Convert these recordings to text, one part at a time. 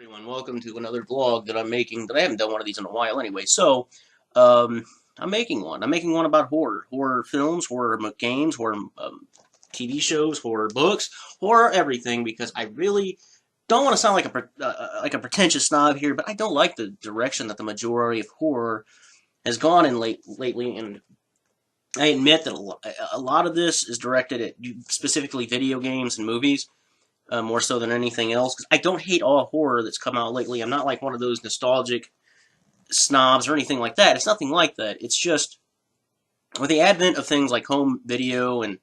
Everyone, welcome to another vlog that I'm making. That I haven't done one of these in a while anyway. So, um, I'm making one. I'm making one about horror films, horror games, horror TV shows, horror books, horror everything. Because I really don't want to sound like a pretentious snob here, but I don't like the direction that the majority of horror has gone in lately. And I admit that a lot of this is directed at specifically video games and movies. More so than anything else. 'Cause I don't hate all horror that's come out lately. I'm not like one of those nostalgic snobs or anything like that. It's nothing like that. It's just with the advent of things like home video and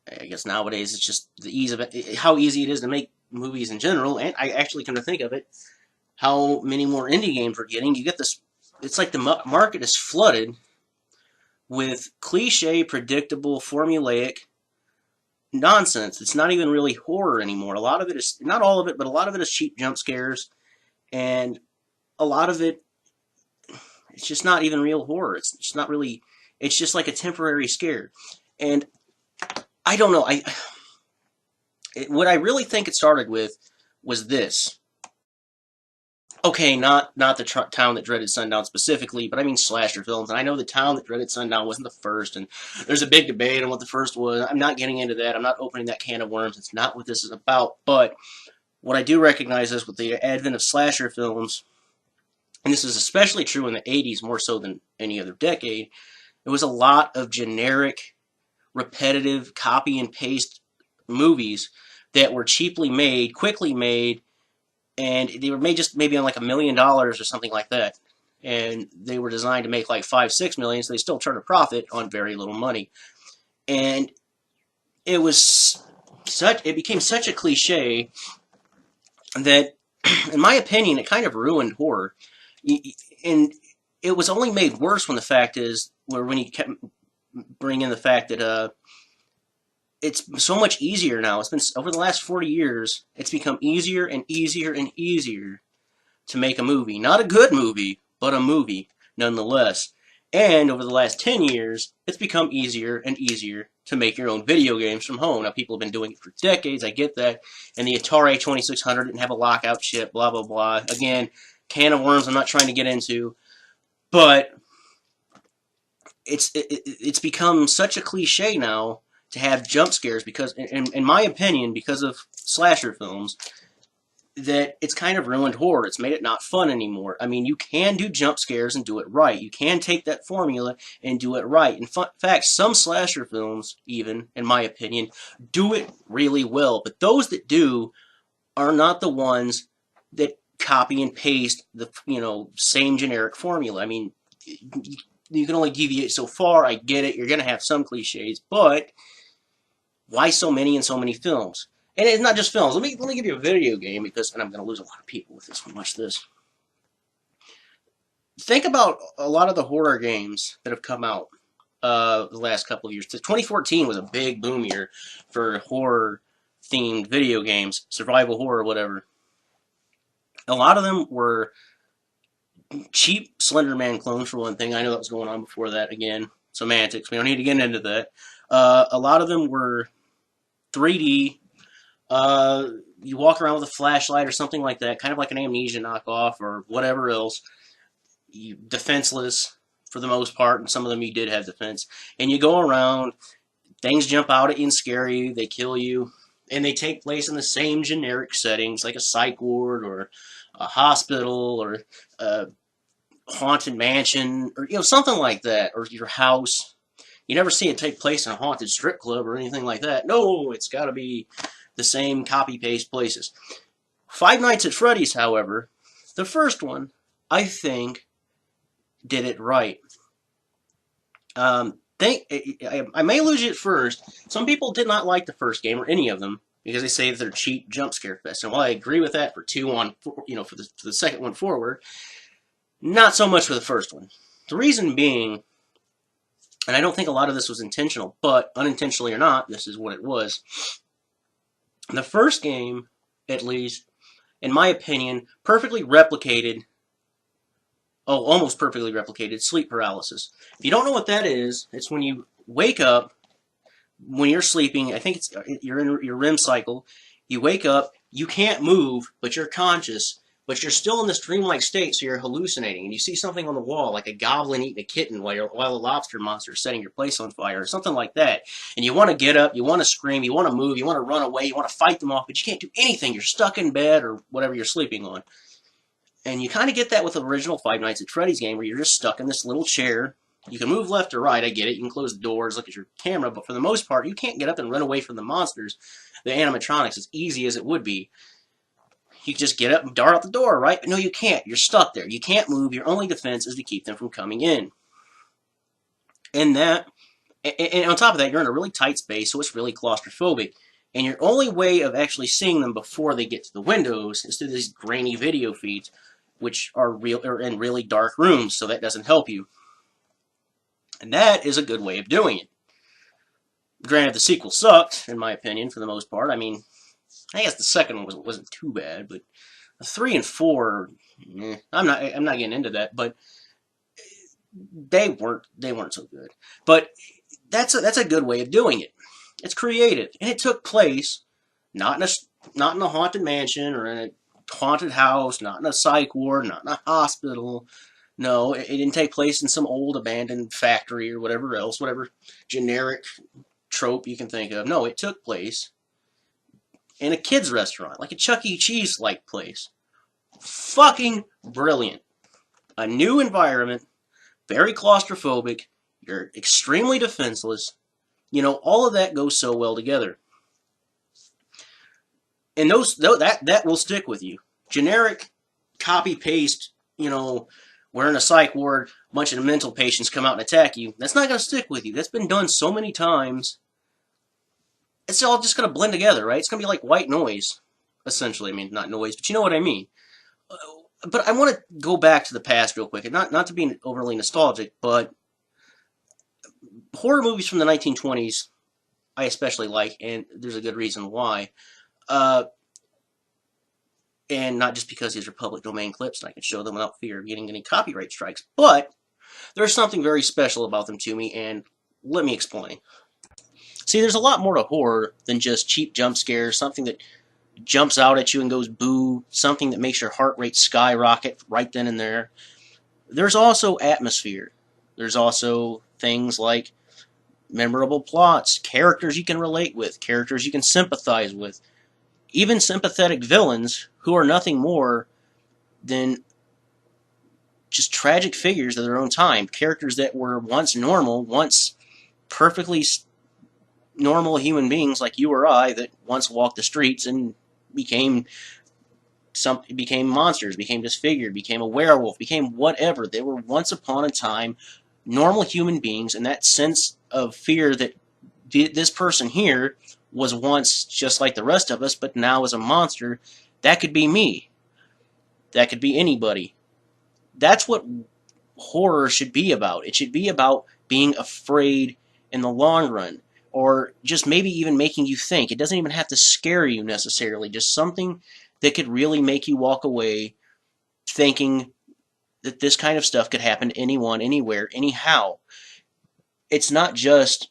I guess nowadays it's just the ease of it, how easy it is to make movies in general. And I actually come to think of it, how many more indie games we're getting. You get this. It's like the market is flooded with cliche, predictable, formulaic nonsense. It's not even really horror anymore. A lot of it is, not all of it, but a lot of it is cheap jump scares, and a lot of it, it's just not even real horror. It's just not really, it's just like a temporary scare. And I don't know, what I really think it started with was this. Okay, not the town that dreaded sundown specifically, but I mean slasher films. And I know the town that dreaded sundown wasn't the first, and there's a big debate on what the first was. I'm not getting into that. I'm not opening that can of worms. It's not what this is about. But what I do recognize is with the advent of slasher films, and this is especially true in the 80s more so than any other decade, it was a lot of generic, repetitive, copy and paste movies that were cheaply made, quickly made, and they were made just maybe on like $1 million or something like that. And they were designed to make like 5-6 million, so they still turn a profit on very little money. And it became such a cliche that, in my opinion, it kind of ruined horror. And it was only made worse when you kept bringing in the fact that it's so much easier now. It's been over the last 40 years. It's become easier and easier and easier to make a movie. Not a good movie, but a movie nonetheless. And over the last 10 years, it's become easier and easier to make your own video games from home. Now, people have been doing it for decades. I get that. And the Atari 2600 didn't have a lockout chip, blah, blah, blah. Again, can of worms I'm not trying to get into. But it's become such a cliche now to have jump scares because, in my opinion, because of slasher films, that it's kind of ruined horror. It's made it not fun anymore. I mean, you can do jump scares and do it right. You can take that formula and do it right. In fact, some slasher films, even, in my opinion, do it really well. But those that do are not the ones that copy and paste the, same generic formula. I mean, you can only deviate so far. I get it. You're going to have some cliches, but why so many in so many films? And it's not just films. Let me give you a video game and I'm going to lose a lot of people with this one. Watch this. Think about a lot of the horror games that have come out the last couple of years. 2014 was a big boom year for horror-themed video games, survival horror, whatever. A lot of them were cheap Slender Man clones, for one thing. I know that was going on before that. Again, semantics. We don't need to get into that. A lot of them were 3D. You walk around with a flashlight or something like that, kind of like an Amnesia knockoff or whatever else. You defenseless for the most part, and some of them you did have defense. And you go around, things jump out at you and scare you, they kill you, and they take place in the same generic settings, like a psych ward or a hospital or a haunted mansion or something like that, or your house. You never see it take place in a haunted strip club or anything like that. No, it's got to be the same copy-paste places. Five Nights at Freddy's, however, the first one, I think, did it right. I may lose you at first. Some people did not like the first game or any of them because they say they're cheap jump scare fest. And while I agree with that for the second one forward, not so much for the first one. The reason being, and I don't think a lot of this was intentional, but unintentionally or not, this is what it was. The first game, at least, in my opinion, perfectly replicated, almost perfectly replicated, sleep paralysis. If you don't know what that is, it's when you wake up, when you're sleeping, I think you're in your REM cycle, you wake up, you can't move, but you're conscious, but you're still in this dreamlike state, so you're hallucinating, and you see something on the wall, like a goblin eating a kitten while a lobster monster is setting your place on fire, or something like that. And you want to get up, you want to scream, you want to move, you want to run away, you want to fight them off, but you can't do anything. You're stuck in bed or whatever you're sleeping on. And you kind of get that with the original Five Nights at Freddy's game, where you're just stuck in this little chair. You can move left or right, I get it. You can close the doors, look at your camera, but for the most part, you can't get up and run away from the monsters, the animatronics, as easy as it would be. You just get up and dart out the door, right? But no, you can't. You're stuck there. You can't move. Your only defense is to keep them from coming in. And on top of that, you're in a really tight space, so it's really claustrophobic. And your only way of actually seeing them before they get to the windows is through these grainy video feeds, which are in really dark rooms, so that doesn't help you. And that is a good way of doing it. Granted, the sequel sucked, in my opinion, for the most part. I mean, I guess the second one wasn't too bad, but 3 and 4, I'm not getting into that, but they weren't so good. But that's a good way of doing it. It's creative, and it took place not in a haunted mansion or in a haunted house, not in a psych ward, not in a hospital. No, it didn't take place in some old abandoned factory or whatever else, whatever generic trope you can think of. No, it took place in a kid's restaurant, like a Chuck E. Cheese-like place. Fucking brilliant. A new environment, very claustrophobic, you're extremely defenseless. You know, all of that goes so well together. And that will stick with you. Generic, copy-paste, you know, we're in a psych ward, a bunch of mental patients come out and attack you. That's not going to stick with you. That's been done so many times. It's all just going to blend together, right? It's going to be like white noise, essentially. I mean, not noise, but you know what I mean. But I want to go back to the past real quick, and not to be overly nostalgic, but horror movies from the 1920s I especially like, and there's a good reason why. And not just because these are public domain clips and I can show them without fear of getting any copyright strikes, but there's something very special about them to me, and let me explain. See, there's a lot more to horror than just cheap jump scares, something that jumps out at you and goes boo, something that makes your heart rate skyrocket right then and there. There's also atmosphere. There's also things like memorable plots, characters you can relate with, characters you can sympathize with, even sympathetic villains who are nothing more than just tragic figures of their own time, characters that were once normal, once perfectly normal human beings like you or I that once walked the streets and became monsters, became disfigured, became a werewolf, became whatever. They were once upon a time normal human beings, and that sense of fear that this person here was once just like the rest of us, but now is a monster, that could be me. That could be anybody. That's what horror should be about. It should be about being afraid in the long run, or just maybe even making you think. It doesn't even have to scare you necessarily, just something that could really make you walk away thinking that this kind of stuff could happen to anyone, anywhere, anyhow. It's not just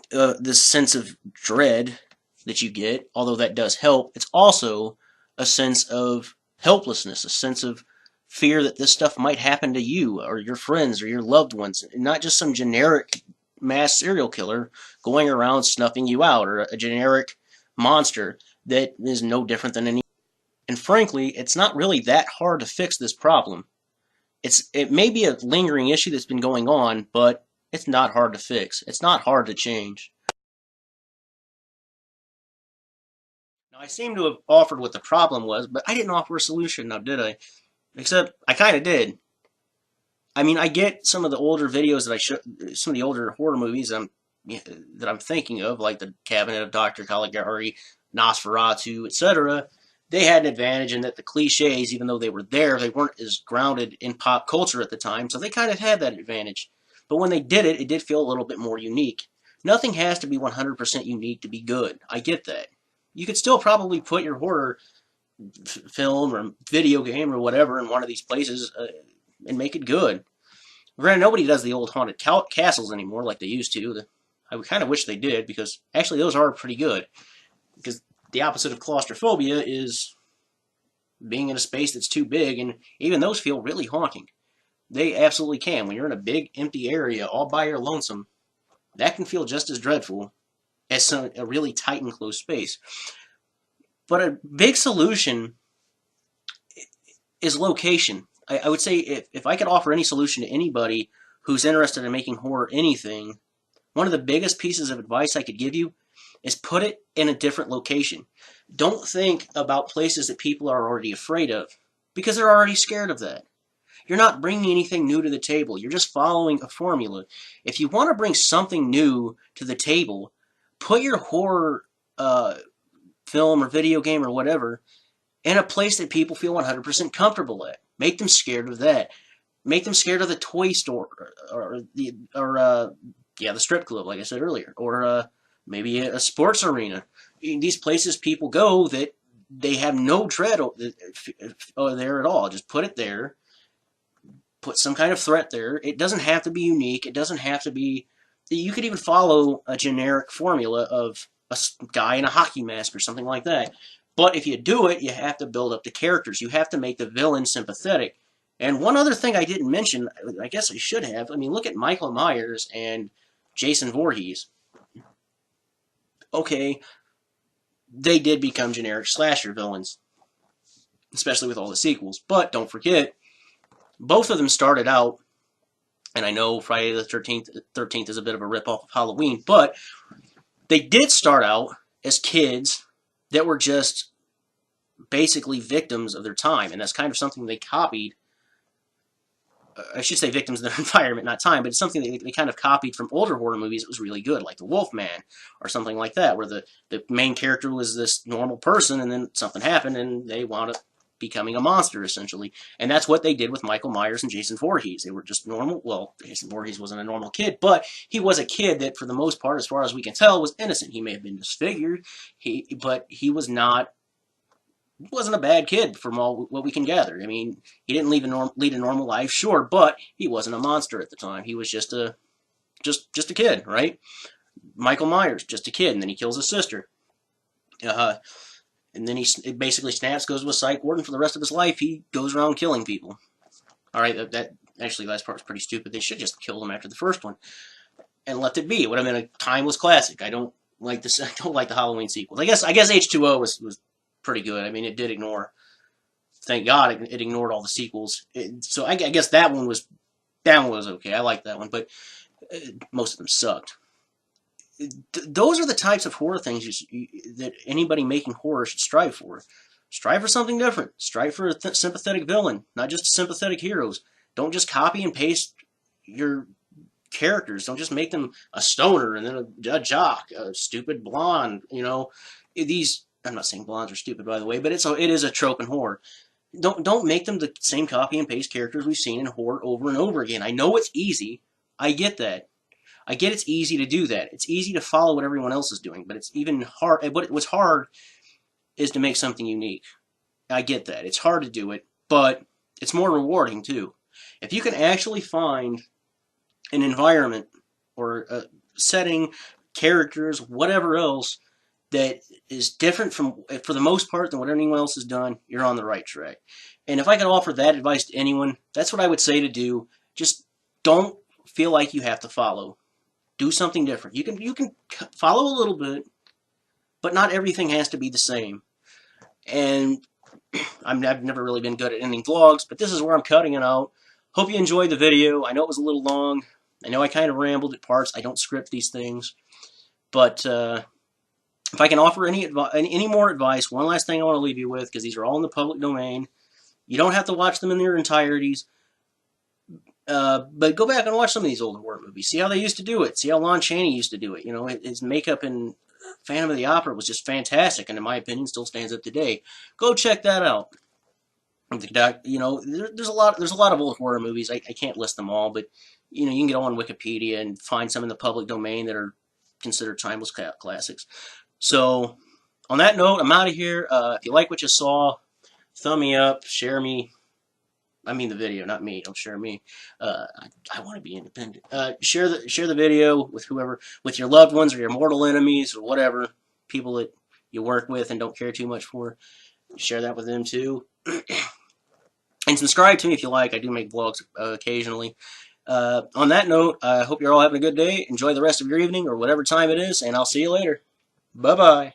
this sense of dread that you get, although that does help. It's also a sense of helplessness, a sense of fear that this stuff might happen to you or your friends or your loved ones, and not just some generic mass serial killer going around snuffing you out, or a generic monster that is no different than any. And frankly, it's not really that hard to fix this problem. It may be a lingering issue that's been going on, but it's not hard to fix. It's not hard to change. Now, I seem to have offered what the problem was, but I didn't offer a solution, now did I? Except, I kind of did. I mean, I get some of the older videos that some of the older horror movies that I'm thinking of, like The Cabinet of Dr. Caligari, Nosferatu, etc. They had an advantage in that the cliches, even though they were there, they weren't as grounded in pop culture at the time, so they kind of had that advantage. But when they did it, it did feel a little bit more unique. Nothing has to be 100% unique to be good. I get that. You could still probably put your horror film or video game or whatever in one of these places and make it good. Granted, nobody does the old haunted castles anymore like they used to. I kind of wish they did, because actually those are pretty good. Because the opposite of claustrophobia is being in a space that's too big, and even those feel really haunting. They absolutely can. When you're in a big empty area all by your lonesome, that can feel just as dreadful as a really tight and close space. But a big solution is location. I would say if I could offer any solution to anybody who's interested in making horror anything, one of the biggest pieces of advice I could give you is put it in a different location. Don't think about places that people are already afraid of, because they're already scared of that. You're not bringing anything new to the table. You're just following a formula. If you want to bring something new to the table, put your horror film or video game or whatever in a place that people feel 100% comfortable at. Make them scared of that. Make them scared of the toy store or the strip club, like I said earlier, or maybe a sports arena. These places people go that they have no dread there at all. Just put it there. Put some kind of threat there. It doesn't have to be unique. It doesn't have to be. You could even follow a generic formula of a guy in a hockey mask or something like that. But if you do it, you have to build up the characters. You have to make the villain sympathetic. And one other thing I didn't mention, I guess I should have. I mean, look at Michael Myers and Jason Voorhees. Okay, they did become generic slasher villains, especially with all the sequels. But don't forget, both of them started out, and I know Friday the 13th is a bit of a ripoff of Halloween, but they did start out as kids that were just basically victims of their time, and that's kind of something they copied. I should say victims of their environment, not time, but it's something that they kind of copied from older horror movies that was really good, like The Wolfman or something like that, where the main character was this normal person, and then something happened, and they wound up becoming a monster, essentially. And that's what they did with Michael Myers and Jason Voorhees. They were just normal. Well, Jason Voorhees wasn't a normal kid, but he was a kid that, for the most part, as far as we can tell, was innocent. He may have been disfigured, but he wasn't a bad kid from all what we can gather. I mean, he didn't lead a normal life, sure, but he wasn't a monster at the time. He was just a kid, right? Michael Myers, just a kid, and then he kills his sister. And then he basically snaps, goes to a psych ward, and for the rest of his life, he goes around killing people. All right, that actually last part was pretty stupid. They should just kill him after the first one and left it be. It would have been a timeless classic. I don't like this. I don't like the Halloween sequels. I guess H2O was pretty good. I mean, it did ignore. Thank God it ignored all the sequels. So I guess that one was okay. I liked that one, but most of them sucked. Those are the types of horror things that anybody making horror should strive for. Strive for something different. Strive for a sympathetic villain, not just sympathetic heroes. Don't just copy and paste your characters. Don't just make them a stoner and then a jock, a stupid blonde. You know, I'm not saying blondes are stupid, by the way, but it is a trope in horror. Don't make them the same copy and paste characters we've seen in horror over and over again. I know it's easy. I get that. I get it's easy to do that. It's easy to follow what everyone else is doing, but it's even hard. What's hard is to make something unique. I get that. It's hard to do it, but it's more rewarding too. If you can actually find an environment or a setting, characters, whatever else that is different for the most part, than what anyone else has done, you're on the right track. And if I could offer that advice to anyone, that's what I would say to do. Just don't feel like you have to follow. Do something different. You can follow a little bit, but not everything has to be the same. And I've never really been good at ending vlogs, but this is where I'm cutting it out. Hope you enjoyed the video. I know it was a little long. I know I kind of rambled at parts. I don't script these things. But if I can offer any more advice, one last thing I want to leave you with, because these are all in the public domain. You don't have to watch them in their entireties. But go back and watch some of these old horror movies. See how they used to do it. See how Lon Chaney used to do it. You know, his makeup in Phantom of the Opera was just fantastic, and in my opinion, still stands up today. Go check that out. You know, there's a lot of old horror movies. I can't list them all, but you know, you can get on Wikipedia and find some in the public domain that are considered timeless classics. So, on that note, I'm out of here. If you like what you saw, thumb me up, share me. I mean the video, not me. Don't share me. I want to be independent. Share the video with whoever, with your loved ones or your mortal enemies or whatever, people that you work with and don't care too much for. Share that with them too. And subscribe to me if you like. I do make vlogs occasionally. On that note, I hope you're all having a good day. Enjoy the rest of your evening or whatever time it is, and I'll see you later. Bye-bye.